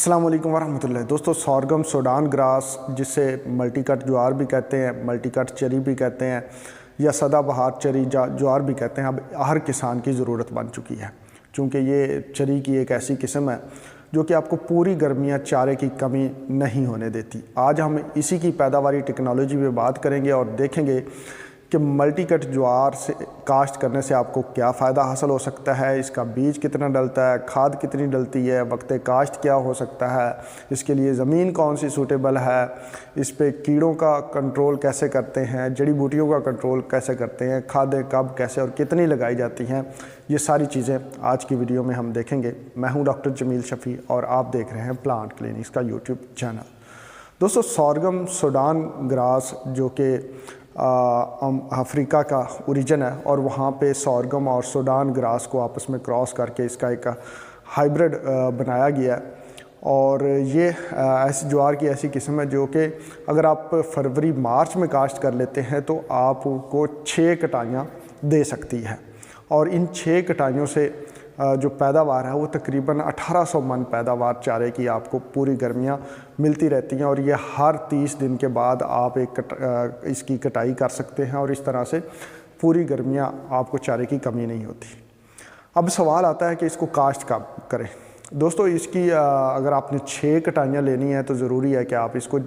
अस्सलाम वालेकुम वरहमतुल्लाह। दोस्तों, सोरगम सूडान ग्रास, जिसे मल्टीकट ज्वार भी कहते हैं, मल्टीकट चरी भी कहते हैं या सदाबहार चरी ज्वार भी कहते हैं, अब हर किसान की ज़रूरत बन चुकी है, क्योंकि ये चरी की एक ऐसी किस्म है जो कि आपको पूरी गर्मियाँ चारे की कमी नहीं होने देती। आज हम इसी की पैदावारी टेक्नोलॉजी पे बात करेंगे और देखेंगे कि मल्टीकट ज्वार से काश्त करने से आपको क्या फ़ायदा हासिल हो सकता है, इसका बीज कितना डलता है, खाद कितनी डलती है, वक्त काश्त क्या हो सकता है, इसके लिए ज़मीन कौन सी सूटेबल है, इस पे कीड़ों का कंट्रोल कैसे करते हैं, जड़ी बूटियों का कंट्रोल कैसे करते हैं, खादें कब कैसे और कितनी लगाई जाती हैं, ये सारी चीज़ें आज की वीडियो में हम देखेंगे। मैं हूँ डॉक्टर जमील शफ़ी और आप देख रहे हैं प्लांट क्लिनिक्स का यूट्यूब चैनल। दोस्तों, सोरगम सूडान ग्रास जो कि अफ्रीका का ओरिजिन है और वहाँ पे सोरगम और सूडान ग्रास को आपस में क्रॉस करके इसका एक हाइब्रिड बनाया गया है। और ये ऐसी ज्वार की ऐसी किस्म है जो कि अगर आप फरवरी मार्च में काश्त कर लेते हैं तो आपको 6 कटाइयाँ दे सकती है और इन 6 कटाइयों से जो पैदावार है वो तकरीबन 1800 मन पैदावार चारे की आपको पूरी गर्मियाँ मिलती रहती हैं और ये हर 30 दिन के बाद आप इसकी कटाई कर सकते हैं और इस तरह से पूरी गर्मियाँ आपको चारे की कमी नहीं होती। अब सवाल आता है कि इसको काश्त कब करें। दोस्तों, इसकी अगर आपने 6 कटाइयाँ लेनी है तो ज़रूरी है कि आप इसको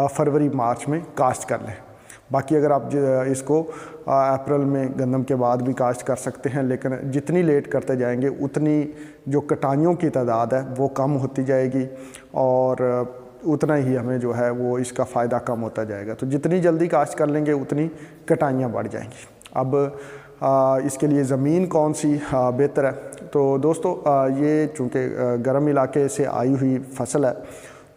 फरवरी मार्च में काश्त कर लें। बाकी अगर आप इसको अप्रैल में गंदम के बाद भी काश्त कर सकते हैं, लेकिन जितनी लेट करते जाएंगे उतनी जो कटाइयों की तादाद है वो कम होती जाएगी और उतना ही हमें जो है वो इसका फ़ायदा कम होता जाएगा। तो जितनी जल्दी काश्त कर लेंगे उतनी कटाइयाँ बढ़ जाएंगी। अब इसके लिए ज़मीन कौन सी बेहतर है, तो दोस्तों ये चूँकि गर्म इलाके से आई हुई फसल है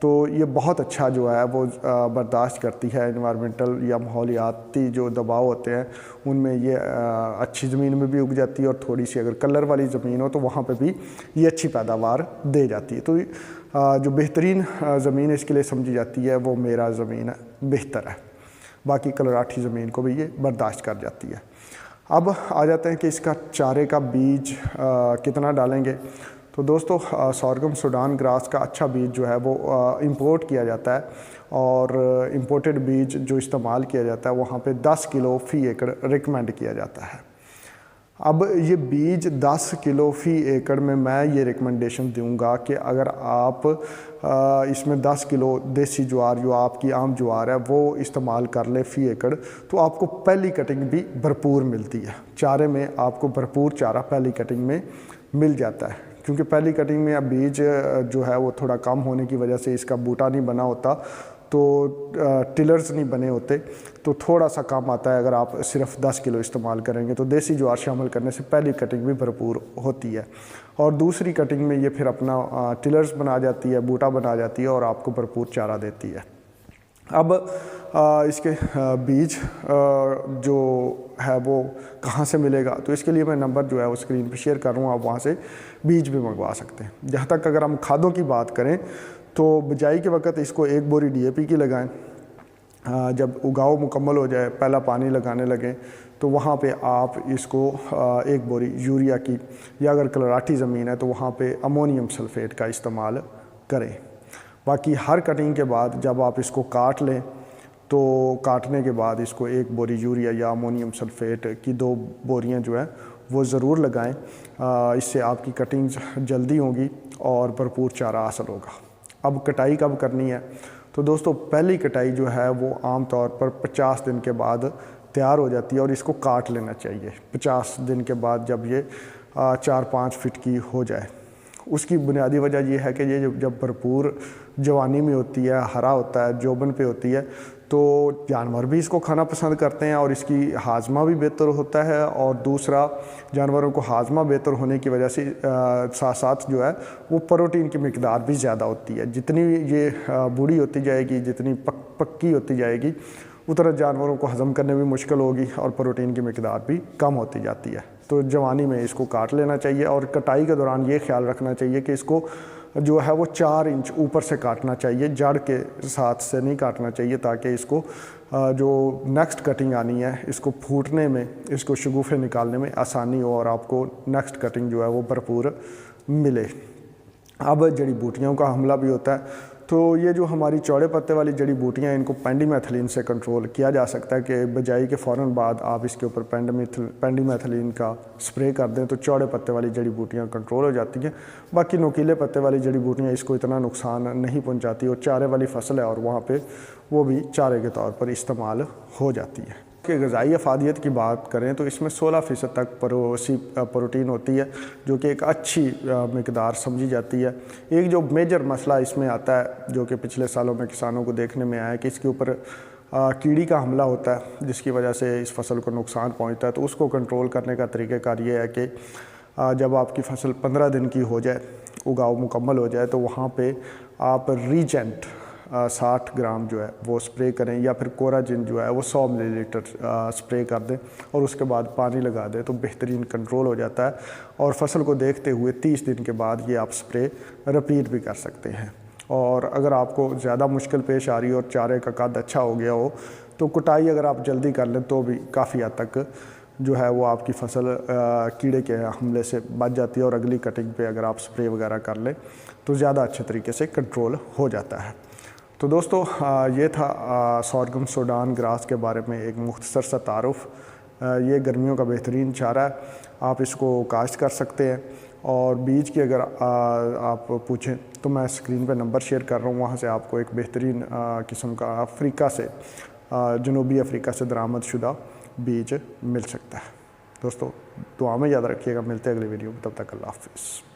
तो ये बहुत अच्छा जो है वो बर्दाश्त करती है एनवायरमेंटल या माहौलियाती जो दबाव होते हैं उनमें। ये अच्छी ज़मीन में भी उग जाती है और थोड़ी सी अगर कलर वाली ज़मीन हो तो वहाँ पे भी ये अच्छी पैदावार दे जाती है। तो जो बेहतरीन ज़मीन इसके लिए समझी जाती है वो मेरा ज़मीन बेहतर है, बाकी कलराठी ज़मीन को भी ये बर्दाश्त कर जाती है। अब आ जाते हैं कि इसका चारे का बीज कितना डालेंगे। तो दोस्तों, सोरगम सूडान ग्रास का अच्छा बीज जो है वो इंपोर्ट किया जाता है और इंपोर्टेड बीज जो इस्तेमाल किया जाता है वहाँ पे 10 किलो फ़ी एकड़ रिकमेंड किया जाता है। अब ये बीज 10 किलो फ़ी एकड़ में मैं ये रिकमेंडेशन दूंगा कि अगर आप इसमें 10 किलो देसी ज्वार जो आपकी आम ज्वार है वो इस्तेमाल कर ले फ़ी एकड़ तो आपको पहली कटिंग भी भरपूर मिलती है। चारे में आपको भरपूर चारा पहली कटिंग में मिल जाता है, क्योंकि पहली कटिंग में अब बीज जो है वो थोड़ा कम होने की वजह से इसका बूटा नहीं बना होता, तो टिलर्स नहीं बने होते, तो थोड़ा सा कम आता है। अगर आप सिर्फ 10 किलो इस्तेमाल करेंगे तो देसी ज्वार शामिल करने से पहली कटिंग भी भरपूर होती है और दूसरी कटिंग में ये फिर अपना टिलर्स बना जाती है, बूटा बना जाती है और आपको भरपूर चारा देती है। अब इसके बीज जो है वो कहाँ से मिलेगा, तो इसके लिए मैं नंबर जो है वो स्क्रीन पे शेयर कर रहा हूँ, आप वहाँ से बीज भी मंगवा सकते हैं। जहाँ तक अगर हम खादों की बात करें तो बिजाई के वक्त इसको 1 बोरी DAP की लगाएं। जब उगाव मुकम्मल हो जाए, पहला पानी लगाने लगें तो वहाँ पे आप इसको 1 बोरी यूरिया की, या अगर कलराठी ज़मीन है तो वहाँ पे अमोनियम सल्फेट का इस्तेमाल करें। बाकी हर कटिंग के बाद जब आप इसको काट लें तो काटने के बाद इसको 1 बोरी यूरिया या अमोनियम सल्फेट की 2 बोरियां जो है वो ज़रूर लगाएं। इससे आपकी कटिंग जल्दी होगी और भरपूर चारा हासिल होगा। अब कटाई कब करनी है, तो दोस्तों पहली कटाई जो है वो आम तौर पर 50 दिन के बाद तैयार हो जाती है और इसको काट लेना चाहिए 50 दिन के बाद, जब ये 4-5 फीट की हो जाए। उसकी बुनियादी वजह यह है कि ये जब भरपूर जवानी में होती है, हरा होता है, जोबन पे होती है, तो जानवर भी इसको खाना पसंद करते हैं और इसकी हाजमा भी बेहतर होता है। और दूसरा, जानवरों को हाजमा बेहतर होने की वजह से साथ साथ जो है वो प्रोटीन की मिकदार भी ज़्यादा होती है। जितनी ये बूढ़ी होती जाएगी, जितनी पक्की होती जाएगी, उतना जानवरों को हज़म करने में मुश्किल होगी और प्रोटीन की मिकदार भी कम होती जाती है। तो जवानी में इसको काट लेना चाहिए और कटाई के दौरान ये ख्याल रखना चाहिए कि इसको जो है वो 4 इंच ऊपर से काटना चाहिए, जड़ के साथ से नहीं काटना चाहिए, ताकि इसको जो नेक्स्ट कटिंग आनी है इसको फूटने में, इसको शगुफ़े निकालने में आसानी हो और आपको नेक्स्ट कटिंग जो है वो भरपूर मिले। अब जड़ी बूटियों का हमला भी होता है। तो ये जो हमारी चौड़े पत्ते वाली जड़ी बूटियाँ हैं, इनको पेंडिमेथिलीन से कंट्रोल किया जा सकता है कि बजाई के फ़ौरन बाद आप इसके ऊपर पेंडिमेथिलीन का स्प्रे कर दें तो चौड़े पत्ते वाली जड़ी बूटियाँ कंट्रोल हो जाती हैं। बाकी नुकीले पत्ते वाली जड़ी बूटियाँ इसको इतना नुकसान नहीं पहुँचाती और चारे वाली फसल है और वहाँ पर वो भी चारे के तौर पर इस्तेमाल हो जाती है। कि ग़िज़ाई अफादियत की बात करें तो इसमें 16% तक प्रोटीन होती है, जो कि एक अच्छी मिकदार समझी जाती है। एक जो मेजर मसला इसमें आता है, जो कि पिछले सालों में किसानों को देखने में आया है, कि इसके ऊपर कीड़ी का हमला होता है जिसकी वजह से इस फसल को नुकसान पहुंचता है। तो उसको कंट्रोल करने का तरीक़ाकार ये है कि जब आपकी फसल 15 दिन की हो जाए, उगाव मुकम्मल हो जाए, तो वहाँ पे आप रीजेंट 60 ग्राम जो है वो स्प्रे करें, या फिर कोराजिन जो है वो 100 मिलीलीटर स्प्रे कर दें और उसके बाद पानी लगा दें तो बेहतरीन कंट्रोल हो जाता है। और फसल को देखते हुए 30 दिन के बाद ये आप स्प्रे रिपीट भी कर सकते हैं। और अगर आपको ज़्यादा मुश्किल पेश आ रही हो और चारे का कद अच्छा हो गया हो तो कुटाई अगर आप जल्दी कर लें तो भी काफ़ी हद तक जो है वो आपकी फसल कीड़े के हमले से बच जाती है। और अगली कटिंग पे अगर आप स्प्रे वगैरह कर लें तो ज़्यादा अच्छे तरीके से कंट्रोल हो जाता है। तो दोस्तों ये था सॉरगम सूडान ग्रास के बारे में एक मुख्तसर सा तारुफ। ये गर्मियों का बेहतरीन चारा है, आप इसको काश्त कर सकते हैं। और बीज की अगर आप पूछें तो मैं स्क्रीन पे नंबर शेयर कर रहा हूँ, वहाँ से आपको एक बेहतरीन किस्म का अफ्रीका से जनूबी अफ्रीका से दरामद शुदा बीज मिल सकता है। दोस्तों दुआ में याद रखिएगा, मिलते हैं अगले वीडियो में, तब तक अल्लाह हाफ़िज़।